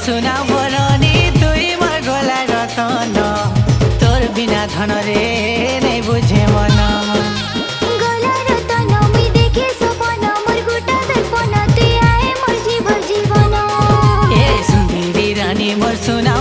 सुना बरनी तुई मोर गला रतन तोर बिना धन रे नहीं बुझे मन गला रतन मी देखे सपन मोर गोटा दर्पण तुई आए मोर जीव जीवन ए सुंदरी रानी मोर सुना